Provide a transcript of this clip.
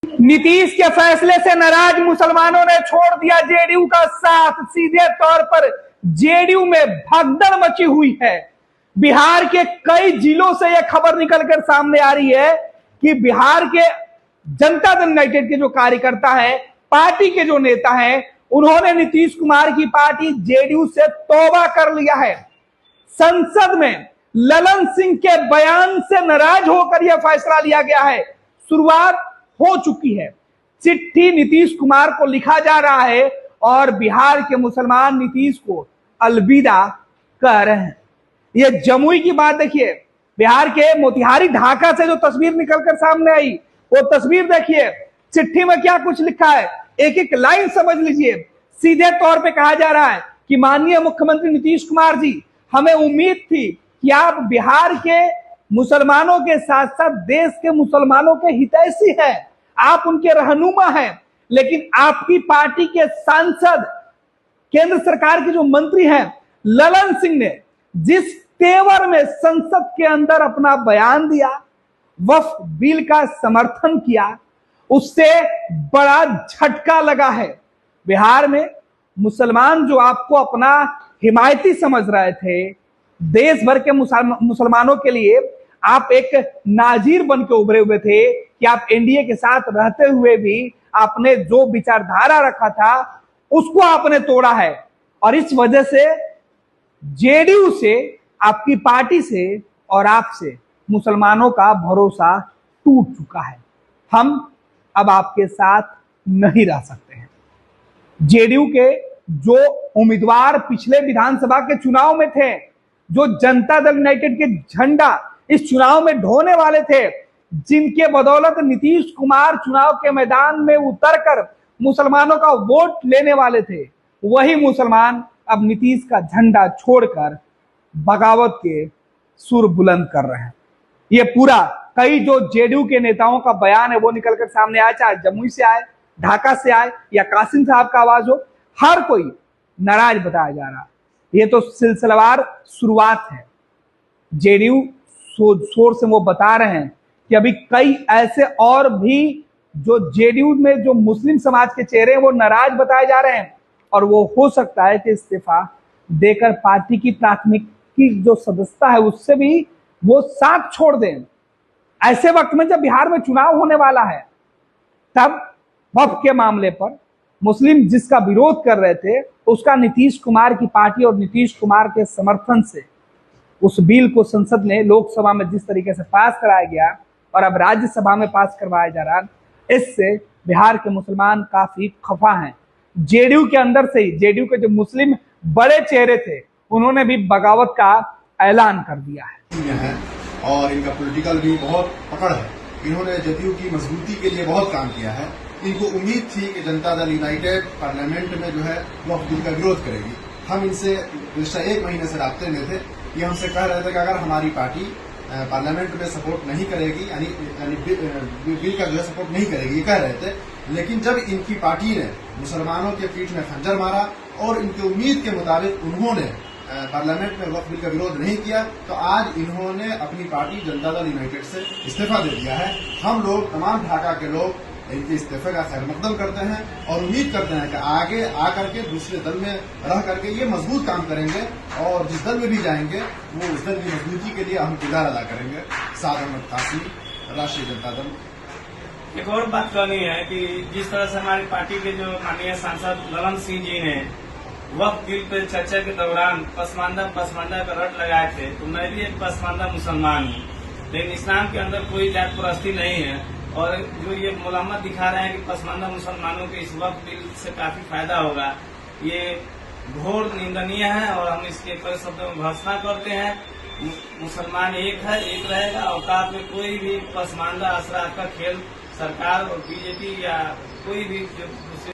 नीतीश के फैसले से नाराज मुसलमानों ने छोड़ दिया जेडीयू का साथ। सीधे तौर पर जेडीयू में भगदड़ मची हुई है। बिहार के कई जिलों से यह खबर निकलकर सामने आ रही है कि बिहार के जनता दल यूनाइटेड के जो कार्यकर्ता हैं, पार्टी के जो नेता हैं, उन्होंने नीतीश कुमार की पार्टी जेडीयू से तौबा कर लिया है। संसद में ललन सिंह के बयान से नाराज होकर यह फैसला लिया गया है। शुरुआत हो चुकी है। चिट्ठी नीतीश कुमार को लिखा जा रहा है और बिहार के मुसलमान नीतीश को अलविदा कह रहे हैं। ये जमुई की बात देखिए, बिहार के मोतिहारी ढाका से जो तस्वीर निकलकर सामने आई, वो तस्वीर देखिए। चिट्ठी में क्या कुछ लिखा है, एक एक लाइन समझ लीजिए। सीधे तौर पे कहा जा रहा है कि माननीय मुख्यमंत्री नीतीश कुमार जी, हमें उम्मीद थी कि आप बिहार के मुसलमानों के साथ साथ देश के मुसलमानों के हितैषी हैं, आप उनके रहनुमा हैं, लेकिन आपकी पार्टी के सांसद, केंद्र सरकार के जो मंत्री हैं ललन सिंह ने जिस तेवर में संसद के अंदर अपना बयान दिया, वक्फ बिल का समर्थन किया, उससे बड़ा झटका लगा है। बिहार में मुसलमान जो आपको अपना हिमायती समझ रहे थे, देश भर के मुसलमानों के लिए आप एक नाजीर बन के उभरे हुए थे कि आप एनडीए के साथ रहते हुए भी आपने जो विचारधारा रखा था उसको आपने तोड़ा है। और इस वजह से जेडीयू से, आपकी पार्टी से और आपसे मुसलमानों का भरोसा टूट चुका है। हम अब आपके साथ नहीं रह सकते हैं। जेडीयू के जो उम्मीदवार पिछले विधानसभा के चुनाव में थे, जो जनता दल यूनाइटेड के झंडा इस चुनाव में ढोने वाले थे, जिनके बदौलत नीतीश कुमार चुनाव के मैदान में उतरकर मुसलमानों का वोट लेने वाले थे, वही मुसलमान अब नीतीश का झंडा छोड़कर बगावत के सुर बुलंद कर रहे हैं। ये पूरा कई जो जेडीयू के नेताओं का बयान है वो निकलकर सामने आया, चाहे जमुई से आए, ढाका से आए या कासिम साहब का आवाज हो, हर कोई नाराज बताया जा रहा। ये तो सिलसिलेवार शुरुआत है। जेडीयू शोर से वो बता रहे हैं कि अभी कई ऐसे और भी जो जेडीयू में जो मुस्लिम समाज के चेहरे हैं वो नाराज बताए जा रहे हैं, और वो हो सकता है कि इस्तीफा देकर पार्टी की प्राथमिकी जो सदस्यता है उससे भी वो साथ छोड़ दें। ऐसे वक्त में जब बिहार में चुनाव होने वाला है, तब वक्फ के मामले पर मुस्लिम जिसका विरोध कर रहे थे, उसका नीतीश कुमार की पार्टी और नीतीश कुमार के समर्थन से उस बिल को संसद ने, लोकसभा में जिस तरीके से पास कराया गया और अब राज्यसभा में पास करवाया जा रहा, इससे बिहार के मुसलमान काफी खफा हैं। जेडीयू के अंदर से ही जेडीयू के जो मुस्लिम बड़े चेहरे थे, उन्होंने भी बगावत का ऐलान कर दिया है। और इनका पॉलिटिकल भी बहुत पकड़ है। इन्होंने जदयू की मजबूती के लिए बहुत काम किया है। इनको उम्मीद थी कि जनता दल यूनाइटेड पार्लियामेंट में जो है वक्फ बिल का विरोध करेगी। हम इनसे पिछले 1 महीने से राब्ते में थे। ये हमसे कह रहे थे कि अगर हमारी पार्टी पार्लियामेंट में सपोर्ट नहीं करेगी, यानी बिल का जो है सपोर्ट नहीं करेगी, ये कह रहे थे। लेकिन जब इनकी पार्टी ने मुसलमानों के पीठ में खंजर मारा और इनकी उम्मीद के मुताबिक उन्होंने पार्लियामेंट में वक्फ बिल का विरोध नहीं किया, तो आज इन्होंने अपनी पार्टी जनता दल यूनाइटेड से इस्तीफा दे दिया है। हम लोग, तमाम ढाका के लोग इनके इस्तीफे का खैर मकदम करते हैं और उम्मीद करते हैं कि आगे आकर के दूसरे दल में रह करके ये मजबूत काम करेंगे और जिस दल में भी जाएंगे वो उस दल की मजबूती के लिए अहम किरदार अदा करेंगे। साद अहमद कासिम, राष्ट्रीय जनता दल। एक और बात कहनी है कि जिस तरह से हमारी पार्टी के जो माननीय सांसद ललन सिंह जी ने वक्फ बिल पर चर्चा के दौरान पसमानदा का रट लगाए थे, तो मैं भी एक पसमानदा मुसलमान हूँ, लेकिन इस्लाम के अंदर कोई जात परस्ती नहीं है। और जो ये मुलामत दिखा रहे हैं कि पसमानदा मुसलमानों के इस वक्फ बिल से काफी फायदा होगा, ये घोर निंदनीय है और हम इसके कड़े शब्दों में भर्त्सना करते हैं। मुसलमान एक है, एक रहेगा। औकात में कोई भी पसमानदा असरात का खेल सरकार और बीजेपी या कोई भी जो